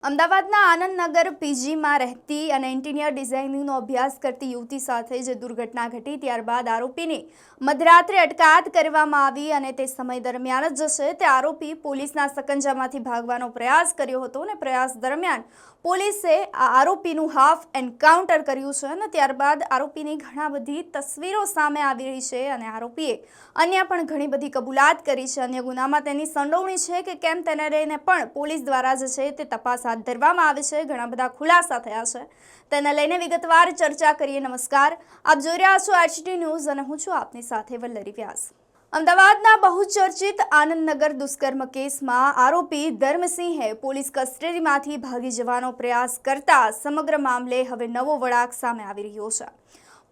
અમદાવાદના આનંદનગર પીજીમાં રહેતી અને ઇન્ટિરિયર ડિઝાઇનિંગનો અભ્યાસ કરતી યુવતી સાથે જે દુર્ઘટના ઘટી ત્યારબાદ આરોપીની મધરાત્રે અટકાયત કરવામાં આવી અને તે સમય દરમિયાન જ છે તે આરોપી પોલીસના સકંજામાંથી ભાગવાનો પ્રયાસ કર્યો હતો અને પ્રયાસ દરમિયાન પોલીસે આ આરોપીનું હાફ એન્કાઉન્ટર કર્યું છે અને ત્યારબાદ આરોપીની ઘણા બધી તસવીરો સામે આવી રહી છે અને આરોપીએ અન્ય પણ ઘણી બધી કબૂલાત કરી છે। અન્ય ગુનામાં તેની સંડોવણી છે કે કેમ તેને લઈને પણ પોલીસ દ્વારા જે છે તે તપાસ હાથ ધરવામાં આવે છે। ઘણા બધા ખુલાસા થયા છે, તેને લઈને વિગતવાર ચર્ચા કરીએ। નમસ્કાર, આપ જોઈ રહ્યા છો HT ન્યૂઝ અને હું છું આપની સાથે વલ્લરી વ્યાસ। અમદાવાદના બહુચર્ચિત આનંદનગર દુષ્કર્મ કેસમાં આરોપી ધર્મસિંહે પોલીસ કસ્ટડીમાંથી ભાગી જવાનો પ્રયાસ કરતા સમગ્ર મામલે હવે નવો વળાંક સામે આવી રહ્યો છે।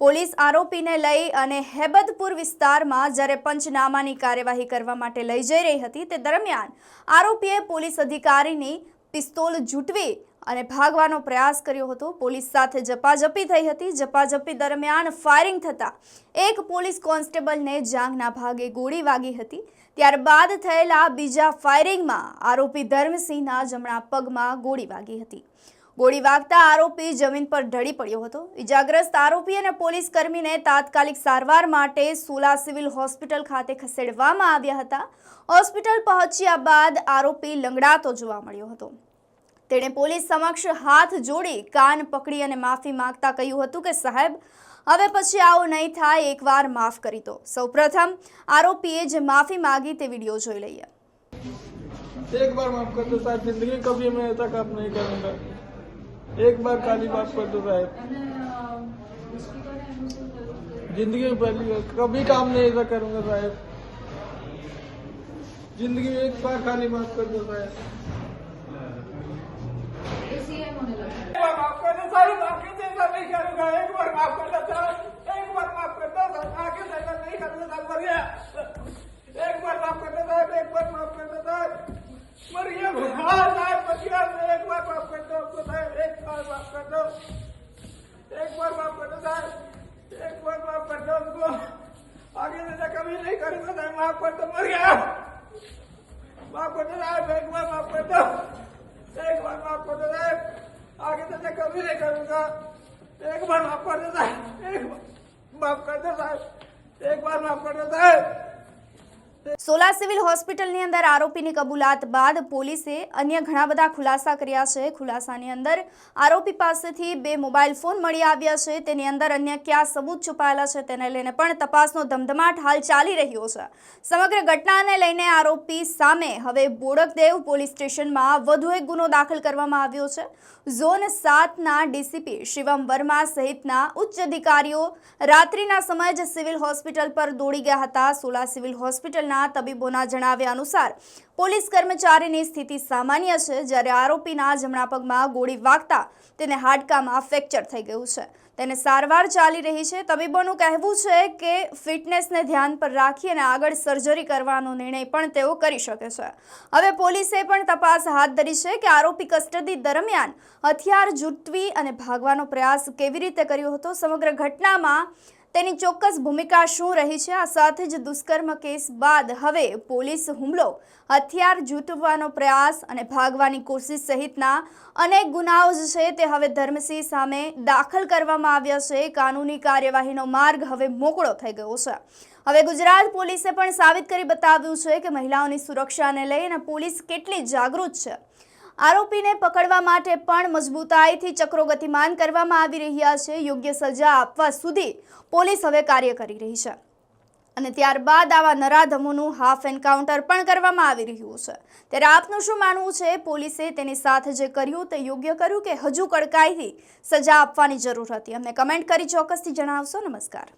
પોલીસ આરોપીને લઈ અને હેબતપુર વિસ્તારમાં જ્યારે પંચનામાની કાર્યવાહી કરવા માટે લઈ જઈ રહી હતી તે દરમિયાન આરોપીએ પોલીસ અધિકારીની પિસ્તોલ ઝૂંટવી અને ભાગવાનો પ્રયાસ કર્યો હતો। પોલીસ સાથે ઝપાઝપી થઈ હતી। ઝપાઝપી દરમિયાન ફાયરિંગ થતા એક પોલીસ કોન્સ્ટેબલને જાંઘના ભાગે ગોળી વાગી હતી। ત્યારબાદ થયેલા બીજા ફાયરિંગમાં આરોપી ધર્મસિંહના જમણા પગમાં ગોળી વાગી હતી। ગોળી વાગતા આરોપી જમીન પર ઢળી પડ્યો હતો। ઇજાગ્રસ્ત આરોપી અને પોલીસ કર્મીને તાત્કાલિક સારવાર માટે સોલા સિવિલ હોસ્પિટલ ખાતે ખસેડવામાં આવ્યા હતા। હોસ્પિટલ પહોંચ્યા બાદ આરોપી લંગડાતો જોવા મળ્યો હતો। તેણે પોલીસ સમક્ષ હાથ જોડી કાન પકડી અને માફી માંગતા કહ્યું હતું કે સાહેબ, હવે પછી આવું નહીં થાય, એકવાર માફ કરી દો। સૌપ્રથમ આરોપીએ જે માફી માંગી તે વિડીયો જોઈ લઈએ। एक बार माफ कर दो साहब, जिंदगी कभी मैं ऐसा काम नहीं करूंगा। एक बार खाली माफ कर दो साहब, जिंदगी में पहली बार कभी काम नहीं ऐसा करूंगा साहब। जिंदगी में एक बार खाली माफ कर दो साहब। माफ कर दो साहब, आगे से ऐसा नहीं करूंगा। एक बार माफ कर दो साहब, एक बार माफ कर दो साहब, आगे से ऐसा नहीं करूंगा साहब। मर गया, एक बार माफ कर दो साहब, एक बार माफ कर दो साहब। मर गया हाँ साहब, बचिया एक बार माफ कर दो हमको साहब, एक बार माफ कर दो, एक बार माफ कर दो साहब, एक बार माफ कर दो हमको। आगे से कभी नहीं करूंगा साहब, माफ कर दो। मर गया, माफ कर दो साहब, एक बार माफ कर दो, एक बार माफ कर दो साहब, आगे से कभी नहीं करूंगा। एक बार माफ कर दो साहब, एक माफ कर दो साहब, एक बार माफ कर दो साहब। સોલા સિવિલ હોસ્પિટલની અંદર આરોપીની કબૂલાત બાદ પોલીસે અન્ય ઘણા બધા ખુલાસા કર્યા છે। ખુલાસાની અંદર આરોપી પાસેથી 2 મોબાઈલ ફોન મળી આવ્યા છે। તેની અંદર અન્ય કયા સબૂત છુપાયેલા છે તેને લઈને પણ તપાસનો ધમધમાટ હાલ ચાલી રહ્યો છે। સમગ્ર ઘટનાને લઈને આરોપી સામે હવે બોડકદેવ પોલીસ સ્ટેશનમાં વધુ એક ગુનો દાખલ કરવામાં આવ્યો છે। ઝોન 7ના ડીસીપી શિવમ વર્મા સહિતના ઉચ્ચ અધિકારીઓ રાત્રિના સમયે જ સિવિલ હોસ્પિટલ પર દોડી ગયા હતા। સોલા સિવિલ હોસ્પિટલના તબીબોના જણાવ્યા અનુસાર પોલીસ કર્મચારીની સ્થિતિ સામાન્ય છે, જ્યારે આરોપીના જમણા પગમાં ગોળી વાગતા તેને હાડકામાં ફ્રેક્ચર થઈ ગયું છે। તેને સારવાર ચાલી રહી છે। તબીબોનું કહેવું છે કે ફિટનેસને ધ્યાન પર રાખી અને આગળ સર્જરી કરવાનો નિર્ણય પણ તેઓ કરી શકે છે। હવે પોલીસે પણ તપાસ હાથ ધરી છે કે આરોપી કસ્ટડી દરમિયાન હથિયાર ઝૂંટવી અને ભાગવાનો પ્રયાસ કેવી રીતે કર્યો હતો। સમગ્ર ઘટનામાં તેની ચોક્કસ ભૂમિકા શું રહી છે। આ સાથે જ દુષ્કર્મ કેસ બાદ હવે પોલીસ હુમલો, હથિયાર ઝૂંટવાનો પ્રયાસ અને ભાગવાની કોશિશ સહિતના અનેક ગુનાઓ છે તે હવે ધર્મસિંહ સામે દાખલ કરવામાં આવ્યા છે। કાનૂની કાર્યવાહીનો માર્ગ હવે મોકળો થઈ ગયો છે। હવે ગુજરાત પોલીસે પણ સાબિત કરી બતાવ્યું છે કે મહિલાઓની સુરક્ષાને લઈને પોલીસ કેટલી જાગૃત છે। આરોપીને પકડવા માટે પણ મજબૂતાઈથી ચક્રો ગતિમાન કરવામાં આવી રહ્યા છે। યોગ્ય સજા આપવા સુધી પોલીસ હવે કાર્ય કરી રહી છે અને ત્યારબાદ આવા નરાધમોનું હાફ એન્કાઉન્ટર પણ કરવામાં આવી રહ્યું છે। ત્યારે આપનું શું માનવું છે? પોલીસે તેની સાથે જે કર્યું તે યોગ્ય કર્યું કે હજુ કડકાઈથી સજા આપવાની જરૂર હતી? અમને કમેન્ટ કરી ચોક્કસથી જણાવશો। નમસ્કાર।